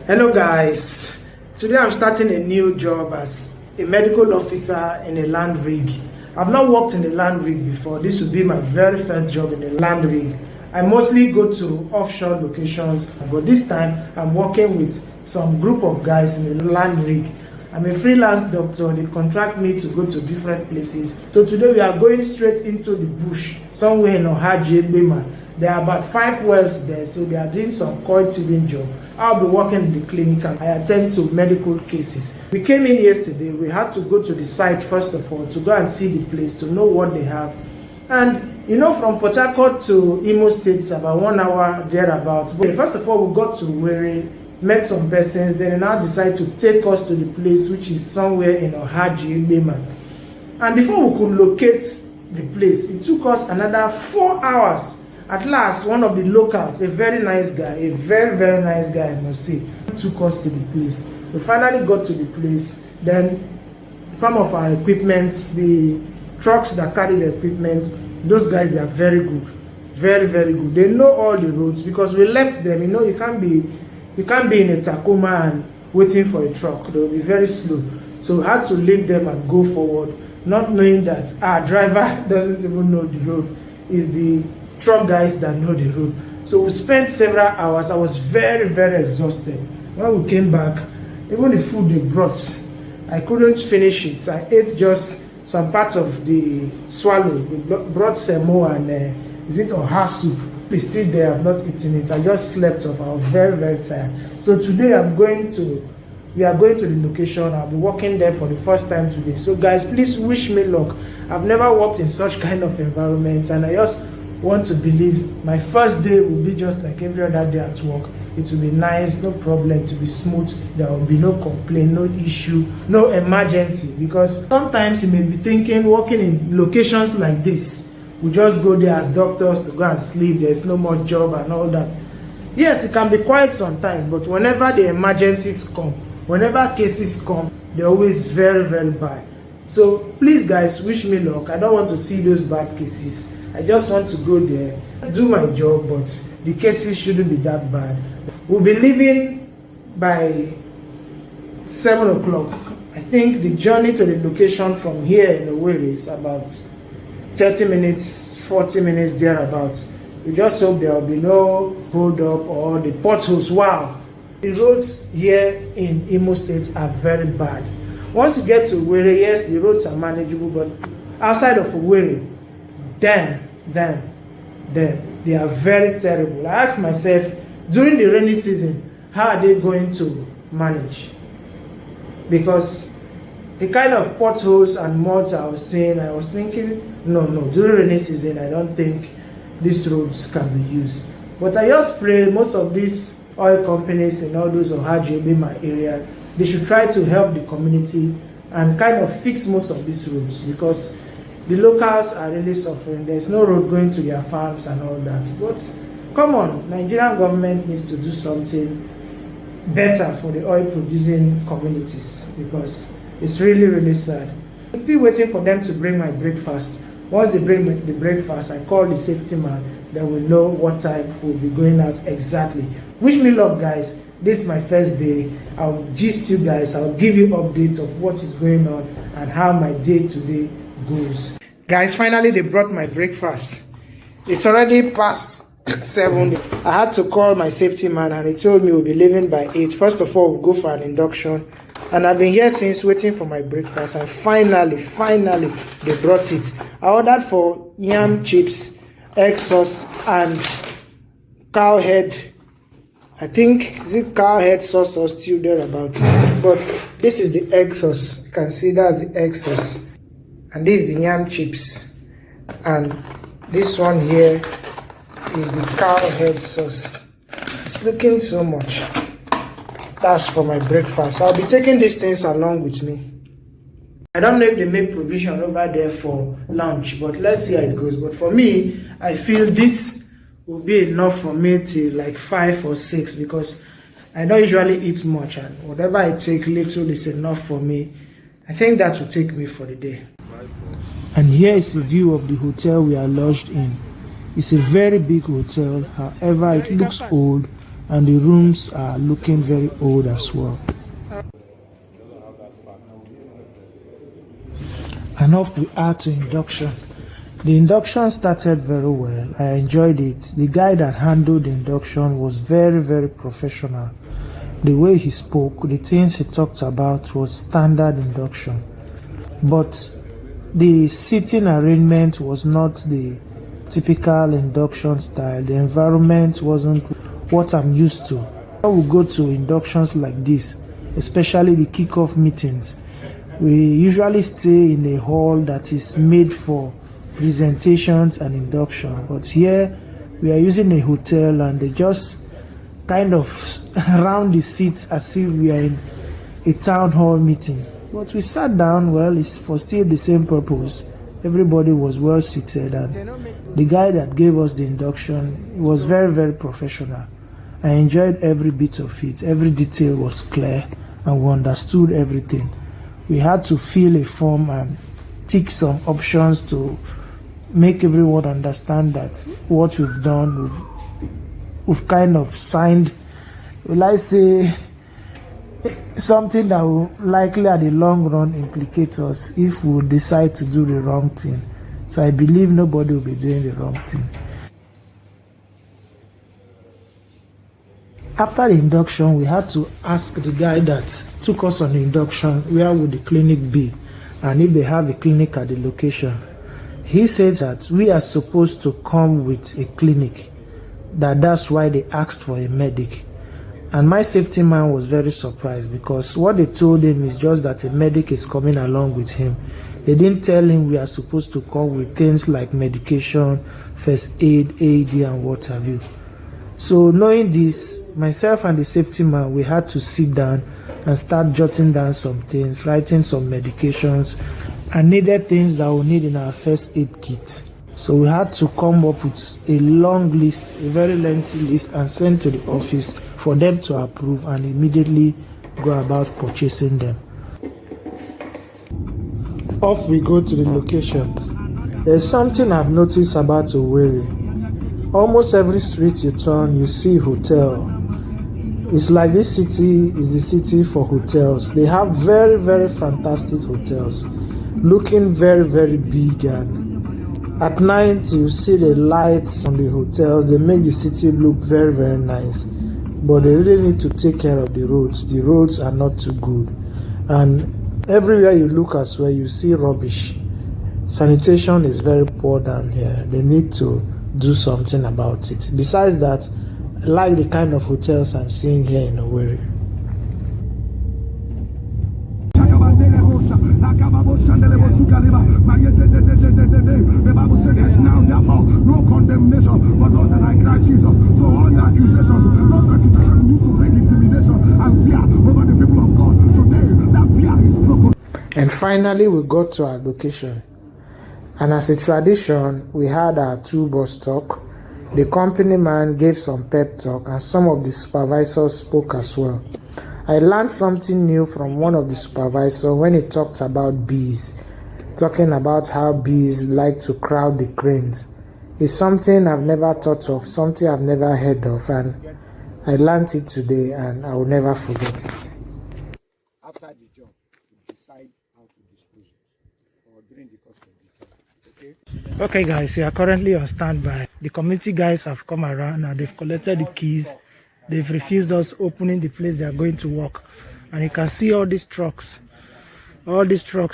Hello guys, today I'm starting a new job as a medical officer in a land rig. I've not worked in a land rig before. This will be my very first job in a land rig. I mostly go to offshore locations, but this time I'm working with some group of guys in a land rig. I'm a freelance doctor. They contract me to go to different places. So today we are going straight into the bush, somewhere in Ohaji, Lima. There are about 5 wells there, so they are doing some coil tubing job. I'll be working in the clinic and I attend to medical cases. We came in yesterday. We had to go to the site first of all to go and see the place, to know what they have. And you know, from Port Harcourt to Imo State, it's about 1 hour thereabouts. But first of all, we got to Were, met some persons, then they now decided to take us to the place, which is somewhere in Ohaji, Lima. And before we could locate the place, it took us another 4 hours. At last, one of the locals, a very nice guy, a very, very nice guy, I must say, took us to the place. We finally got to the place. Then some of our equipments, the trucks that carry the equipment, those guys, they are very good. Very, very good. They know all the roads because we left them. You know, you can't be in a Tacoma and waiting for a truck. They'll be very slow. So we had to leave them and go forward, not knowing that our driver doesn't even know the road. It's the truck guys that know the road. So we spent several hours. I was very, very exhausted. When we came back, even the food they brought, I couldn't finish it. I ate just some parts of the swallow. They brought semo and is it oha soup? It's still there. I've not eaten it. I just slept off. I was very, very tired. So today we are going to the location. I'll be working there for the first time today. So guys, please wish me luck. I've never worked in such kind of environment, and I just want to believe my first day will be just like every other day at work. It will be nice, no problem, to be smooth. There will be no complaint, no issue, no emergency. Because sometimes you may be thinking working in locations like this, we just go there as doctors to go and sleep, there's no more job and all that. Yes, it can be quiet sometimes, but whenever the emergencies come, whenever cases come, they're always very, very bad. So please guys, wish me luck. I don't want to see those bad cases. I just want to go there, do my job, but the cases shouldn't be that bad. We'll be leaving by 7 o'clock. I think the journey to the location from here in Owerri is about 30 minutes, 40 minutes thereabouts. We just hope there will be no hold up or the potholes. Wow, the roads here in Imo State are very bad. Once you get to Owerri, yes, the roads are manageable, but outside of Owerri, then they are very terrible. I asked myself, during the rainy season, how are they going to manage? Because the kind of potholes and muds I was seeing, I was thinking, no, during rainy season, I don't think these roads can be used. But I just pray most of these oil companies in all those Ohaji, Lima area, they should try to help the community and kind of fix most of these roads, because the locals are really suffering. There's no road going to their farms and all that. But come on, Nigerian government needs to do something better for the oil producing communities, because it's really, really sad. I'm still waiting for them to bring my breakfast. Once they bring the breakfast, I call the safety man, then we'll know what time we'll be going out exactly. Wish me luck, guys. This is my first day. I'll gist you guys. I'll give you updates of what is going on and how my day today goes. Guys, finally they brought my breakfast. It's already past 7. I had to call my safety man and he told me we'll be leaving by 8. First of all, we'll go for an induction. And I've been here since waiting for my breakfast, and finally they brought it. I ordered for yam chips, egg sauce, and cow head. I think, is it cow head sauce or stew thereabout? But this is the egg sauce. You can see that's the egg sauce. And this is the yam chips. And this one here is the cow head sauce. It's looking so much. That's for my breakfast. I'll be taking these things along with me. I don't know if they make provision over there for lunch, but let's see how it goes. But for me, I feel this will be enough for me till like 5 or 6, because I don't usually eat much, and whatever I take, little is enough for me. I think that will take me for the day. And here is a view of the hotel we are lodged in. It's a very big hotel, however it looks old and the rooms are looking very old as well. And off we are to induction. The induction started very well. I enjoyed it. The guy that handled the induction was very, very professional. The way he spoke, the things he talked about was standard induction. But the seating arrangement was not the typical induction style. The environment wasn't what I'm used to. When we go to inductions like this, especially the kickoff meetings, we usually stay in a hall that is made for presentations and induction. But here we are using a hotel and they just kind of round the seats as if we are in a town hall meeting. But we sat down, well, it's for still the same purpose. Everybody was well seated, and the guy that gave us the induction was very, very professional. I enjoyed every bit of it. Every detail was clear and we understood everything. We had to fill a form and tick some options to make everyone understand that what we've done, we've kind of signed, will I say, something that will likely at the long run implicate us if we decide to do the wrong thing. So I believe nobody will be doing the wrong thing. After the induction, we had to ask the guy that took us on the induction where would the clinic be and if they have a clinic at the location. He said that we are supposed to come with a clinic, that's why they asked for a medic. And my safety man was very surprised because what they told him is just that a medic is coming along with him. They didn't tell him we are supposed to come with things like medication, first aid, AED, and what have you. So knowing this, myself and the safety man, we had to sit down and start jotting down some things, writing some medications, and needed things that we need in our first aid kit. So we had to come up with a long list, a very lengthy list, and send to the office for them to approve and immediately go about purchasing them. Off we go to the location. There's something I've noticed about Owerri. Almost every street you turn, you see hotel. It's like this city is the city for hotels. They have very, very fantastic hotels, looking very, very big, and at night you see the lights on the hotels. They make the city look very, very nice. But they really need to take care of the roads. The roads are not too good. And everywhere you look as well, you see rubbish. Sanitation is very poor down here. They need to do something about it. Besides that, I like the kind of hotels I'm seeing here in Owerri. The Bible said there's now therefore no condemnation for those that are in Christ Jesus. So all the accusations, those accusations used to bring intimidation and fear over the people of God. Today that fear is broken. And finally we got to our location. And as a tradition, we had our 2-bus talk. The company man gave some pep talk and some of the supervisors spoke as well. I learned something new from one of the supervisors when he talked about bees, talking about how bees like to crowd the cranes. It's something I've never thought of, something I've never heard of, and I learned it today and I will never forget it. After the job, you decide how to dispose it or during the course of the job. Okay guys, we are currently on standby. The community guys have come around and they've collected the keys. They've refused us opening the place they are going to work. And you can see all these trucks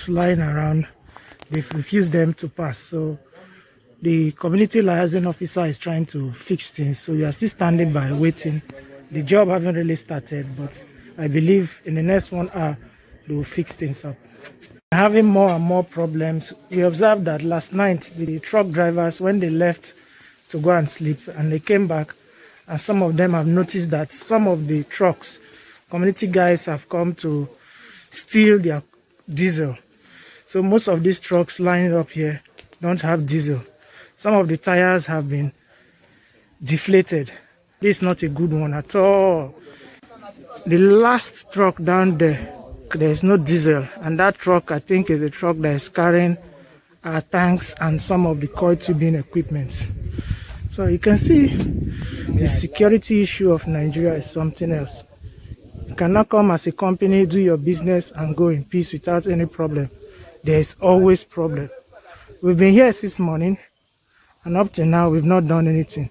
lying around. They've refused them to pass. So the community liaison officer is trying to fix things. So we are still standing by waiting. The job hasn't really started, but I believe in the next 1 hour they will fix things up. Having more and more problems. We observed that last night the truck drivers, when they left to go and sleep and they came back, and some of them have noticed that some of the trucks, community guys have come to steal their diesel. So most of these trucks lined up here don't have diesel. Some of the tires have been deflated. This is not a good one at all. The last truck down there's no diesel, and that truck I think is a truck that is carrying our tanks and some of the coil tubing equipment. So you can see the security issue of Nigeria is something else. You cannot come as a company, do your business and go in peace without any problem. There is always problem. We've been here since morning and up to now we've not done anything.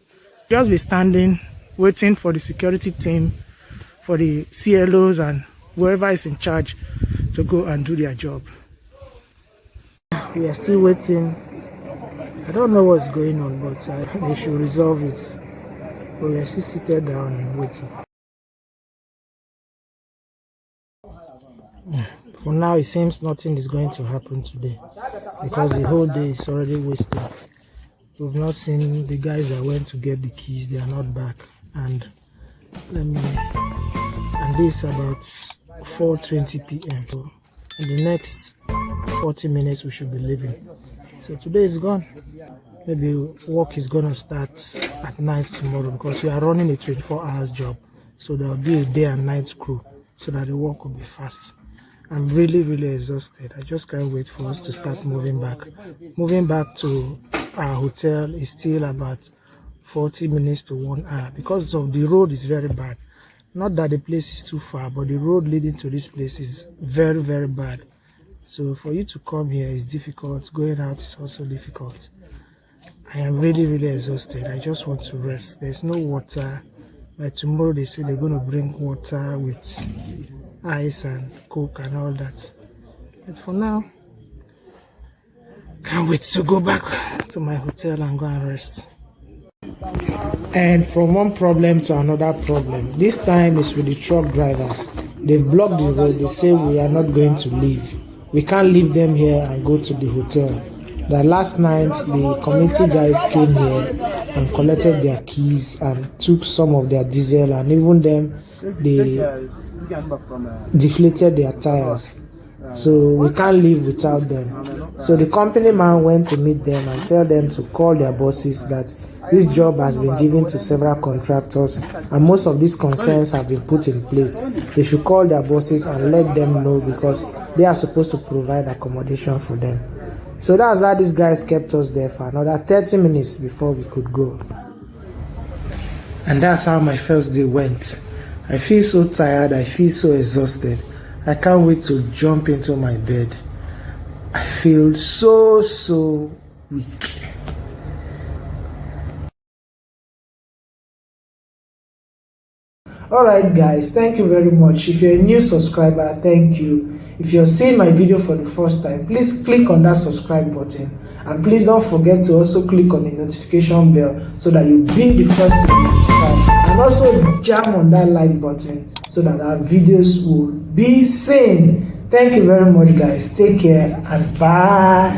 Just be standing, waiting for the security team, for the CLOs and whoever is in charge to go and do their job. We are still waiting. I don't know what's going on, but they should resolve it. But we are still seated down and waiting. For now, it seems nothing is going to happen today because the whole day is already wasted. We've not seen the guys that went to get the keys. They are not back. And this is about 4:20 p.m. So in the next 40 minutes, we should be leaving. So today is gone. Maybe work is going to start at night tomorrow because we are running a 24 hours job. So there will be a day and night crew so that the work will be fast. I'm really exhausted. I just can't wait for us to start moving back. Moving back to our hotel is still about 40 minutes to 1 hour because of the road is very bad. Not that the place is too far, but the road leading to this place is very bad. So for you to come here is difficult. Going out is also difficult. I am really exhausted. I just want to rest. There's no water. By tomorrow they say they're going to bring water with ice and coke and all that. But for now, can't wait to go back to my hotel and go and rest. And from one problem to another problem. This time is with the truck drivers. They've blocked the road. They say we are not going to leave. We can't leave them here and go to the hotel. The last night, the community guys came here and collected their keys and took some of their diesel, and even them, they deflated their tires. So we can't leave without them. So the company man went to meet them and tell them to call their bosses that this job has been given to several contractors and most of these concerns have been put in place. They should call their bosses and let them know because they are supposed to provide accommodation for them. So that's how these guys kept us there for another 30 minutes before we could go. And that's how my first day went. I feel so tired, I feel so exhausted. I can't wait to jump into my bed. I feel so weak. Alright guys, thank you very much. If you're a new subscriber, thank you. If you're seeing my video for the first time, please click on that subscribe button. And please don't forget to also click on the notification bell so that you'll be the first to be notified. And also jam on that like button so that our videos will be seen. Thank you very much guys. Take care and bye.